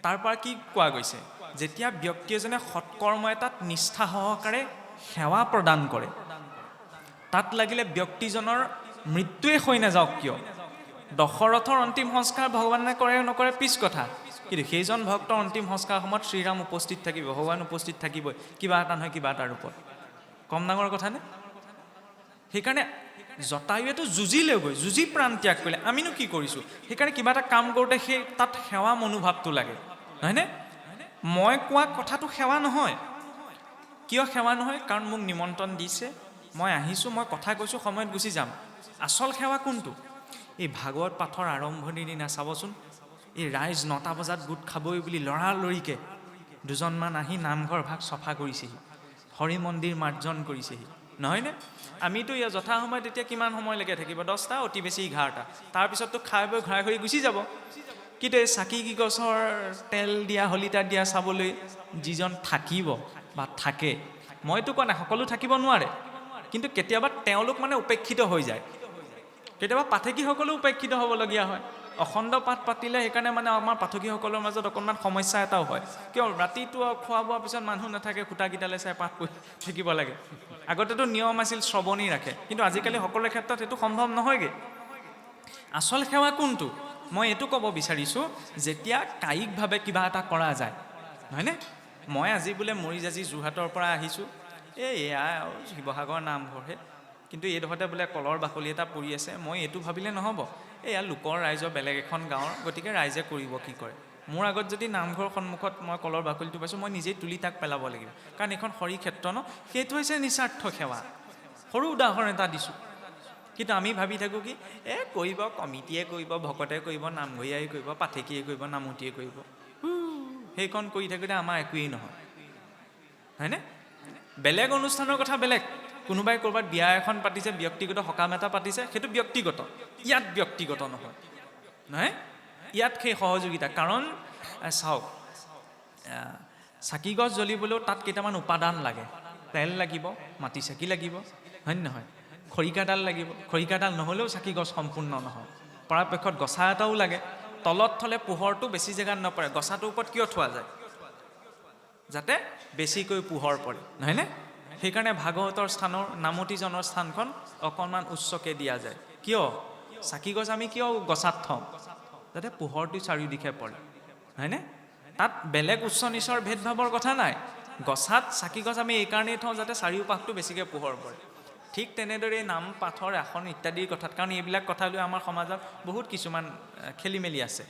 তাৰ পৰা কি কোৱা গৈছে? যেতিয়া ব্যক্তি এজনে সৎকৰ্ম এটাত নিষ্ঠা সহকাৰে সেৱা প্ৰদান কৰে, তাত লাগিলে ব্যক্তিজনৰ মৃত্যুৱে হৈ নাযাওক কিয়, দশৰথৰ অন্তিম সংস্কাৰ ভগৱানে কৰে নকৰে পিছ কথা, কিন্তু সেইজন ভক্তৰ অন্তিম সংস্কাৰ সময়ত শ্ৰীৰাম উপস্থিত থাকিব, ভগৱান উপস্থিত থাকিবই, কিবা এটা নহয় কিবা এটাৰ ৰূপত। কম ডাঙৰ কথা নে? সেইকাৰণে জটায়ুৱেতো যুঁজিলেগৈ, যুঁজি প্ৰাণ ত্যাগ কৰিলে, আমিনো কি কৰিছোঁ? সেইকাৰণে কিবা এটা কাম কৰোঁতে সেই তাত সেৱা মনোভাৱটো লাগে, হয়নে? মই কোৱা কথাটো সেৱা নহয়। কিয় সেৱা নহয়? কাৰণ মোক নিমন্ত্ৰণ দিছে, মই আহিছোঁ, মই কথা কৈছোঁ, সময়ত গুচি যাম। আচল সেৱা কোনটো? এই ভাগৱত পাঠৰ আৰম্ভণিৰ দিনা চাবচোন, এই ৰাইজ 9টা বজাত গোট খাবই বুলি লৰালৰিকৈ দুজনমান আহি নামঘৰ ভাগ চফা কৰিছেহি, হৰি মন্দিৰ মাৰ্জন কৰিছেহি, নহয়নে? আমিতো ইয়াত যথা সময়ত এতিয়া কিমান সময়লৈকে থাকিব? 10টা, অতি বেছি 11টা। তাৰপিছততো খাই বৈ ঘূৰাই ঘূৰি গুচি যাব। কিন্তু এই চাকি গছৰ তেল দিয়া, শলিতা দিয়া চাবলৈ যিজন থাকিব বা থাকে, মইতো কোৱা নাই সকলো থাকিব নোৱাৰে, কিন্তু কেতিয়াবা তেওঁলোক মানে উপেক্ষিত হৈ যায়। কেতিয়াবা পাঠকীসকলেও উপেক্ষিত হ'বলগীয়া হয়। অখণ্ড পাঠ পাতিলে সেইকাৰণে মানে আমাৰ পাঠকীসকলৰ মাজত অকণমান সমস্যা এটাও হয়। কিয়? ৰাতিটো খোৱা বোৱাৰ পিছত মানুহ নাথাকে, খুটাকেইটালে চাই পাঠ পঢ়ি থাকিব লাগে। আগতেতো নিয়ম আছিল শ্ৰৱণী ৰাখে, কিন্তু আজিকালি সকলোৰে ক্ষেত্ৰত সেইটো সম্ভৱ নহয়গৈ। আচল সেৱা কোনটো? মই এইটো ক'ব বিচাৰিছোঁ, যেতিয়া কায়িকভাৱে কিবা এটা কৰা যায়, নহয়নে? মই আজি বোলে মৰিজাজি যোৰহাটৰ পৰা আহিছোঁ, এয়া শিৱসাগৰ নামঘৰহে, কিন্তু এইডোখৰতে বোলে কলৰ বাকলি এটা পৰি আছে, মই এইটো ভাবিলে নহ'ব, এয়া লোকৰ ৰাইজৰ বেলেগ এখন গাঁৱৰ, গতিকে ৰাইজে কৰিব কি কৰে। মোৰ আগত যদি নামঘৰৰ সন্মুখত মই কলৰ বাকলিটো পাইছোঁ, মই নিজেই তুলি তাক পেলাব লাগিব, কাৰণ এইখন হৰি ক্ষেত্ৰ ন। সেইটো হৈছে নিস্বাৰ্থ সেৱা। সৰু উদাহৰণ এটা দিছোঁ। কিন্তু আমি ভাবি থাকোঁ কি, কৰিব, কমিটিয়ে কৰিব, ভকতে কৰিব, নামঘৰীয়াই কৰিব, পাঠকীয়ে কৰিব, নামতীয়ে কৰিব, সেইখন কৰি থাকোঁতে আমাৰ একোৱেই নহয়, হয়নে? বেলেগ অনুষ্ঠানৰ কথা বেলেগ। কোনোবাই ক'ৰবাত বিয়া এখন পাতিছে, ব্যক্তিগত সকাম এটা পাতিছে, সেইটো ব্যক্তিগত, ইয়াত ব্যক্তিগত নহয়, নহয়? ইয়াত সেই সহযোগিতা। কাৰণ চাওক, চাকি গছ জ্বলিবলৈও তাত কেইটামান উপাদান লাগে। তেল লাগিব, মাটি চাকি লাগিব, হয় নহয়? খৰিকাডাল লাগিব, খৰিকাডাল নহ'লেও চাকি গছ সম্পূৰ্ণ নহয়। পৰাপক্ষত গছা এটাও লাগে। তলত থ'লে পোহৰটো বেছি জেগাত নপৰে। গছাটোৰ ওপৰত কিয় থোৱা যায়? যাতে বেছিকৈ পোহৰ পৰে, নহয়নে? সেইকাৰণে ভাগৱতৰ স্থানৰ, নামতীজনৰ স্থানখন অকণমান উচ্চকৈ দিয়া যায়। কিয়? চাকি গছ আমি কিয় গছাত থওঁ? যাতে পোহৰটো চাৰিওদিশে পৰে, হয়নে? তাত বেলেগ উচ্চ নিচৰ ভেদভাৱৰ কথা নাই। গছাত চাকি গছ আমি এইকাৰণেই থওঁ যাতে চাৰিওপাশটো বেছিকৈ পোহৰ পৰে। ঠিক তেনেদৰে নাম পাঠৰ আসন ইত্যাদিৰ কথাত, কাৰণ এইবিলাক কথা লৈ আমাৰ সমাজত বহুত কিছুমান খেলি মেলি আছে।